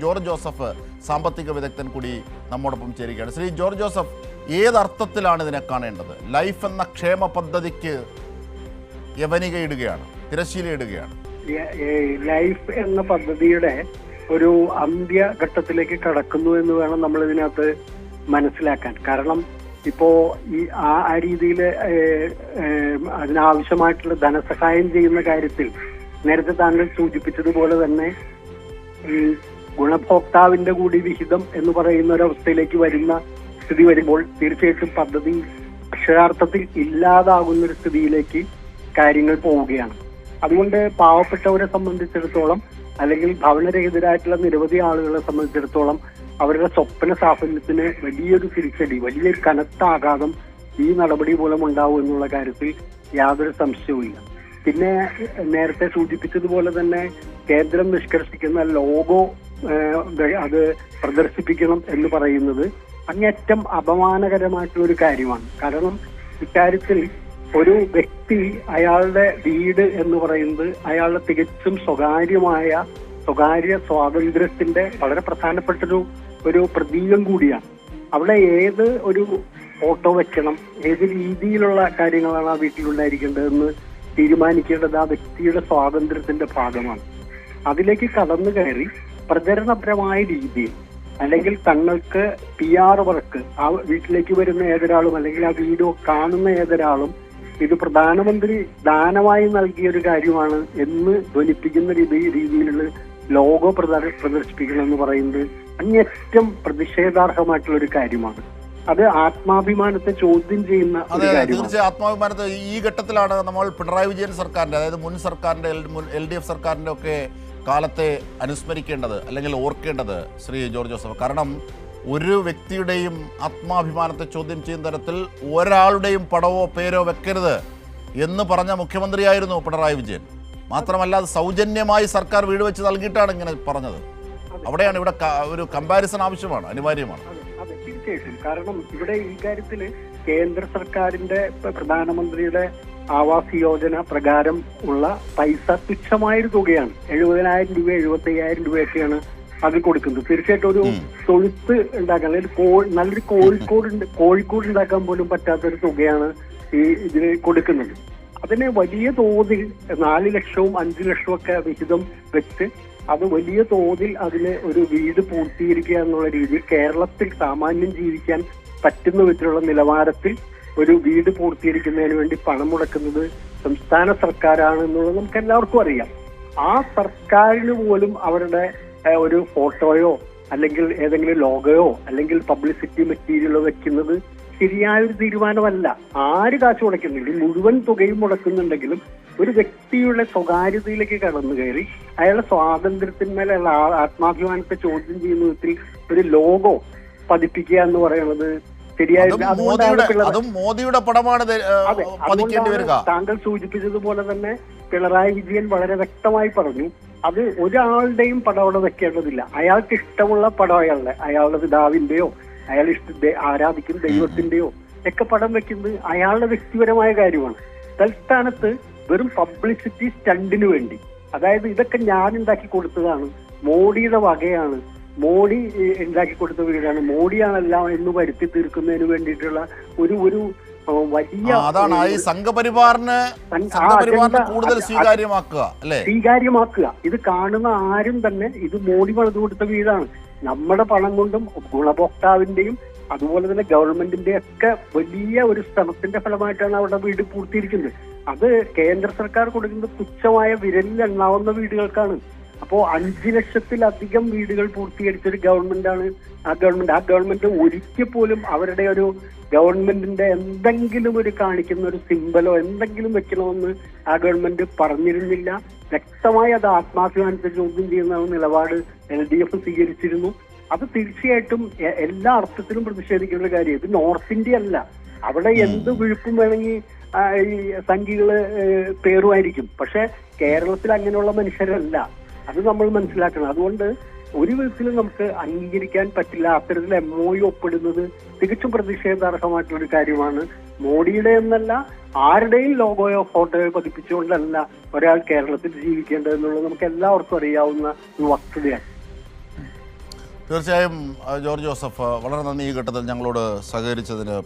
George Joseph സാമ്പത്തിക വിദഗ്ധൻ കൂടി നമ്മോടൊപ്പം ചേരുകയാണ്. ശ്രീ ജോർജ് ജോസഫ്, ഏതർത്ഥത്തിലാണ് ഇതിനെ കാണേണ്ടത്? ലൈഫ് എന്ന ക്ഷേമ പദ്ധതിക്ക് യവനികയിടുകയാണ്, തിരശ്ശീലയിടുകയാണ്. ലൈഫ് എന്ന പദ്ധതിയുടെ ഒരു അന്ത്യഘട്ടത്തിലേക്ക് കടക്കുന്നു എന്ന് വേണം നമ്മൾ ഇതിനകത്ത് മനസ്സിലാക്കാൻ. കാരണം ഇപ്പോ ആ രീതിയിൽ അതിനാവശ്യമായിട്ടുള്ള ധനസഹായം ചെയ്യുന്ന കാര്യത്തിൽ നേരത്തെ താങ്കൾ സൂചിപ്പിച്ചതുപോലെ തന്നെ ഈ ഗുണഭോക്താവിന്റെ കൂടി വിഹിതം എന്ന് പറയുന്ന ഒരവസ്ഥയിലേക്ക് വരുന്ന സ്ഥിതി വരുമ്പോൾ തീർച്ചയായിട്ടും പദ്ധതി അക്ഷരാർത്ഥത്തിൽ ഇല്ലാതാകുന്ന ഒരു സ്ഥിതിയിലേക്ക് കാര്യങ്ങൾ പോവുകയാണ്. അതുകൊണ്ട് പാവപ്പെട്ടവരെ സംബന്ധിച്ചിടത്തോളം അല്ലെങ്കിൽ ഭവനരഹിതരായിട്ടുള്ള നിരവധി ആളുകളെ സംബന്ധിച്ചിടത്തോളം അവരുടെ സ്വപ്ന സാഫല്യത്തിന് വലിയൊരു തിരിച്ചടി, വലിയൊരു കനത്ത ആഘാതം ഈ നടപടി മൂലം ഉണ്ടാവും എന്നുള്ള കാര്യത്തിൽ യാതൊരു സംശയവുമില്ല. പിന്നെ നേരത്തെ സൂചിപ്പിച്ചതുപോലെ തന്നെ കേന്ദ്രം നിഷ്കർഷിക്കുന്ന ലോഗോ അത് പ്രദർശിപ്പിക്കണം എന്ന് പറയുന്നത് അങ്ങേറ്റം അപമാനകരമായിട്ടുള്ള ഒരു കാര്യമാണ്. കാരണം ഇക്കാര്യത്തിൽ ഒരു വ്യക്തി അയാളുടെ വീട് എന്ന് പറയുന്നത് അയാളുടെ തികച്ചും സ്വകാര്യ സ്വാതന്ത്ര്യത്തിന്റെ വളരെ പ്രധാനപ്പെട്ടൊരു പ്രതീകം കൂടിയാണ്. അവിടെ ഏത് ഒരു ഫോട്ടോ വെക്കണം, ഏത് രീതിയിലുള്ള കാര്യങ്ങളാണ് ആ വീട്ടിലുണ്ടായിരിക്കേണ്ടതെന്ന് തീരുമാനിക്കേണ്ടത് ആ വ്യക്തിയുടെ സ്വാതന്ത്ര്യത്തിന്റെ ഭാഗമാണ്. അതിലേക്ക് കടന്നു കയറി പ്രചരണപരമായ രീതിയിൽ അല്ലെങ്കിൽ തങ്ങൾക്ക് PR വർക്ക് ആ വീട്ടിലേക്ക് വരുന്ന ഏതൊരാളും അല്ലെങ്കിൽ ആ വീഡിയോ കാണുന്ന ഏതൊരാളും ഇത് പ്രധാനമന്ത്രി ദാനമായി നൽകിയ ഒരു കാര്യമാണ് എന്ന് ധ്വനിപ്പിക്കുന്ന രീതിയിലുള്ള ലോഗോ പ്രദർശിപ്പിക്കണം എന്ന് പറയുന്നത് അങ്ങേറ്റം പ്രതിഷേധാർഹമായിട്ടുള്ള ഒരു കാര്യമാണ്. അത് ആത്മാഭിമാനത്തെ ചോദ്യം ചെയ്യുന്ന ഒരു കാര്യമാണ്. തീർച്ചയായും ആത്മാഭിമാനത്തെ ഈ ഘട്ടത്തിലാണ് നമ്മൾ പിണറായി വിജയൻ സർക്കാരിന്റെ, അതായത് മുൻ സർക്കാരിന്റെ LDF സർക്കാരിന്റെ ഒക്കെ കാലത്തെ അനുസ്മരിക്കേണ്ടത് അല്ലെങ്കിൽ ഓർക്കേണ്ടത് ശ്രീ ജോർജ് ജോസഫ്. കാരണം ഒരു വ്യക്തിയുടെയും ആത്മാഭിമാനത്തെ ചോദ്യം ചെയ്യുന്ന തരത്തിൽ ഒരാളുടെയും പടവോ പേരോ വെക്കരുത് എന്ന് പറഞ്ഞ മുഖ്യമന്ത്രിയായിരുന്നു പിണറായി വിജയൻ. മാത്രമല്ല അത് സൗജന്യമായി സർക്കാർ വീട് വെച്ച് നൽകിയിട്ടാണ് ഇങ്ങനെ പറഞ്ഞത്. അവിടെയാണ് ഇവിടെ ഒരു കമ്പാരിസൺ ആവശ്യമാണ്, അനിവാര്യമാണ്. അതെ, തീർച്ചയായിട്ടും. കാരണം ഇവിടെ ഈ കാര്യത്തിൽ കേന്ദ്ര സർക്കാരിന്റെ പ്രധാനമന്ത്രിയുടെ ആവാസ് യോജന പ്രകാരം ഉള്ള പൈസ തുച്ഛമായൊരു തുകയാണ്. 70,000 രൂപ 75,000 രൂപയൊക്കെയാണ് അത് കൊടുക്കുന്നത്. തീർച്ചയായിട്ടും ഒരു തൊഴുത്ത് ഉണ്ടാക്കാൻ അല്ലെങ്കിൽ നല്ലൊരു കോഴിക്കോട് ഉണ്ടാക്കാൻ പോലും പറ്റാത്തൊരു തുകയാണ് ഇതിന് കൊടുക്കുന്നത്. അതിന് വലിയ തോതിൽ 4 ലക്ഷവും 5 ലക്ഷവും ഒക്കെ വിഹിതം വെച്ച് അത് വലിയ തോതിൽ അതിന് ഒരു വീട് പൂർത്തീകരിക്കുക എന്നുള്ള രീതിയിൽ കേരളത്തിൽ സാമാന്യം ജീവിക്കാൻ പറ്റുന്ന വിധത്തിലുള്ള നിലവാരത്തിൽ ഒരു വീട് പൂർത്തീകരിക്കുന്നതിന് വേണ്ടി പണം മുടക്കുന്നത് സംസ്ഥാന സർക്കാരാണ് എന്നുള്ളത് നമുക്ക് എല്ലാവർക്കും അറിയാം. ആ സർക്കാരിന് പോലും അവരുടെ ഒരു ഫോട്ടോയോ അല്ലെങ്കിൽ ഏതെങ്കിലും ലോഗോയോ അല്ലെങ്കിൽ പബ്ലിസിറ്റി മെറ്റീരിയലോ വെക്കുന്നത് ശരിയായൊരു തീരുമാനമല്ല. ആര് കാശ് മുടക്കുന്നില്ല, മുഴുവൻ തുകയും മുടക്കുന്നുണ്ടെങ്കിലും ഒരു വ്യക്തിയുടെ സ്വകാര്യതയിലേക്ക് കടന്നു കയറി അയാളുടെ സ്വാതന്ത്ര്യത്തിന്മേലുള്ള ആത്മാഭിമാനത്തെ ചോദ്യം ചെയ്യുന്ന വിധത്തിൽ ഒരു ലോഗോ പതിപ്പിക്കുക എന്ന് പറയുന്നത് മോദിയുടെ പടമാണ്. താങ്കൾ സൂചിപ്പിച്ചതുപോലെ തന്നെ പിണറായി വിജയൻ വളരെ വ്യക്തമായി പറഞ്ഞു, അത് ഒരാളുടെയും പടം അവിടെ വെക്കേണ്ടതില്ല. അയാൾക്ക് ഇഷ്ടമുള്ള പടം അയാളുടെ പിതാവിന്റെയോ അയാൾ ആരാധിക്കുന്ന ദൈവത്തിന്റെയോ ഒക്കെ പടം വെക്കുന്നത് അയാളുടെ വ്യക്തിപരമായ കാര്യമാണ്. തൽസ്ഥാനത്ത് വെറും പബ്ലിസിറ്റി സ്റ്റണ്ടിന് വേണ്ടി, അതായത് ഇതൊക്കെ ഞാൻ ഉണ്ടാക്കി കൊടുത്തതാണ്, മോഡിയുടെ വകയാണ്, മോഡി ഉണ്ടാക്കി കൊടുത്ത വീടാണ്, മോഡിയാണെല്ലാം എന്ന് വരുത്തി തീർക്കുന്നതിന് വേണ്ടിയിട്ടുള്ള ഒരു വലിയ അതാണ് ഈ സംഘപരിവാറിന് കൂടുതൽ സ്വീകാര്യമാക്കുക. ഇത് കാണുന്ന ആരും തന്നെ ഇത് മോഡി പണിത് കൊടുത്ത വീടാണ്, നമ്മുടെ പണം കൊണ്ടും ഗുണഭോക്താവിന്റെയും അതുപോലെ തന്നെ ഗവൺമെന്റിന്റെ ഒക്കെ വലിയ ഒരു ശ്രമത്തിന്റെ ഫലമായിട്ടാണ് അവിടെ വീട് പൂർത്തീകരിക്കുന്നത്. അത് കേന്ദ്ര സർക്കാർ കൊടുക്കുന്നത് തുച്ഛമായ വിരലിൽ എണ്ണാവുന്ന വീടുകൾക്കാണ്. അപ്പോ 5 ലക്ഷത്തിലധികം വീടുകൾ പൂർത്തീകരിച്ചൊരു ഗവൺമെന്റാണ് ആ ഗവൺമെന്റ് ഒരിക്കൽ പോലും അവരുടെ ഒരു ഗവൺമെന്റിന്റെ എന്തെങ്കിലും ഒരു കാണിക്കുന്ന ഒരു സിംബലോ എന്തെങ്കിലും വെക്കണമെന്ന് ആ ഗവൺമെന്റ് പറഞ്ഞിരുന്നില്ല. വ്യക്തമായി അത് ആത്മാഭിമാനത്തെ ചോദ്യം ചെയ്യുന്ന നിലപാട് LDF സ്വീകരിച്ചിരുന്നു. അത് തീർച്ചയായിട്ടും എല്ലാ അർത്ഥത്തിലും പ്രതിഷേധിക്കേണ്ട ഒരു കാര്യം. ഇത് നോർത്ത് ഇന്ത്യ അല്ല, അവിടെ എന്ത് വിഴുപ്പും വേണമെങ്കിൽ ഈ സംഘികള് പേറുമായിരിക്കും. പക്ഷെ കേരളത്തിൽ അങ്ങനെയുള്ള മനുഷ്യരല്ല, അത് നമ്മൾ മനസ്സിലാക്കണം. അതുകൊണ്ട് ഒരു വിധത്തിലും നമുക്ക് അംഗീകരിക്കാൻ പറ്റില്ല. അത്തരത്തിൽ MOU ഒപ്പിടുന്നത് തികച്ചും പ്രതിഷേധാർഹമായിട്ടുള്ള ഒരു കാര്യമാണ്. മോഡിയുടെ എന്നല്ല, ആരുടെയും ലോഗോയോ ഫോട്ടോയോ പതിപ്പിച്ചുകൊണ്ടല്ല ഒരാൾ കേരളത്തിൽ ജീവിക്കേണ്ടതെന്നുള്ളത് നമുക്ക് എല്ലാവർക്കും അറിയാവുന്ന ഒരു വസ്തുതയാണ്. തീർച്ചയായും ജോർജ് ജോസഫ് വളരെ നന്ദി ഈ ഘട്ടത്തിൽ ഞങ്ങളോട് സഹകരിച്ചതിന്.